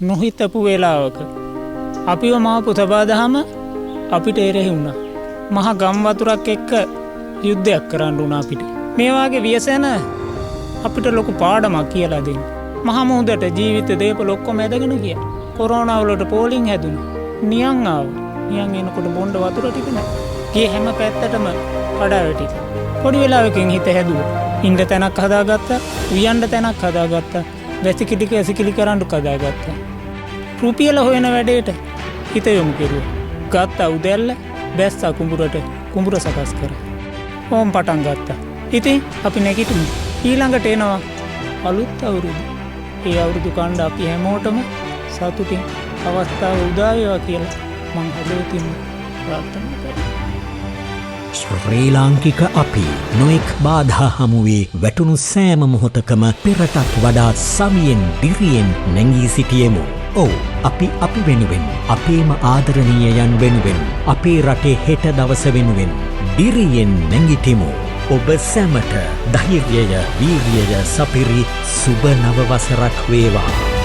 නොහිතපු වෙලාවක අපිව මාපු සබාදහම අපිට එරෙහි වුණා. මහා ගම් වතුරක් එක්ක යුද්ධයක් කරන්න වුණා අපිට. මේ වාගේ ව්‍යසන අපිට ලොකු පාඩමක් කියලා දෙන්න. මහා මුහුදට ජීවිත දේපල ඔක්කොම ඇදගෙන ගියා. කොරෝනා වලට පෝලිං හැදුණා. නියන් ආවා. නියන් එනකොට බොණ්ඩ වතුර ටික නෑ. ගේ හැම පැත්තටම කඩා වැටිලා. පොඩි වෙලාවකින් හිත හැදුවා. ඉන්න තැනක් හදාගත්තා. උයන්න තැනක් හදාගත්තා. වැසිකිලි කරන්න හදාගත්තා. රුපියල හොයන වැඩේට හිත යොමු කෙරුවා. ගත්තා උදැල්ල බැස්සා කුඹුරට කුඹුර සකස් කරා. ඕම් පටන් ගත්තා. ඉතින් අපි නැගිටිමු. ඊළඟට එනවා අලුත් අවුරුදු. ඒ අවුරුදු කණ්ඩ අපි හැමෝටම සතුටින් අවස්ථාව උදා වේවා කියලා මං හදවතින් ප්‍රාර්ථනා කරනවා. ශ්‍රී ලාංකික අපි නොඑක් බාධා හමුවේ වැටුණු සෑම මොහොතකම පෙරටත් වඩා සවියෙන් දිරියෙන් නැංගී සිටියෙමු. ඔව් අපි වෙනුවෙන් අපේම ආදරණීයයන් වෙනුවෙන් අපේ රටේ හෙට දවස වෙනුවෙන් දිරියෙන් නැංගිටිමු. ඔබ සැමට ධෛර්යය වීර්යය සපිරි සුබ නව වසරක් වේවා.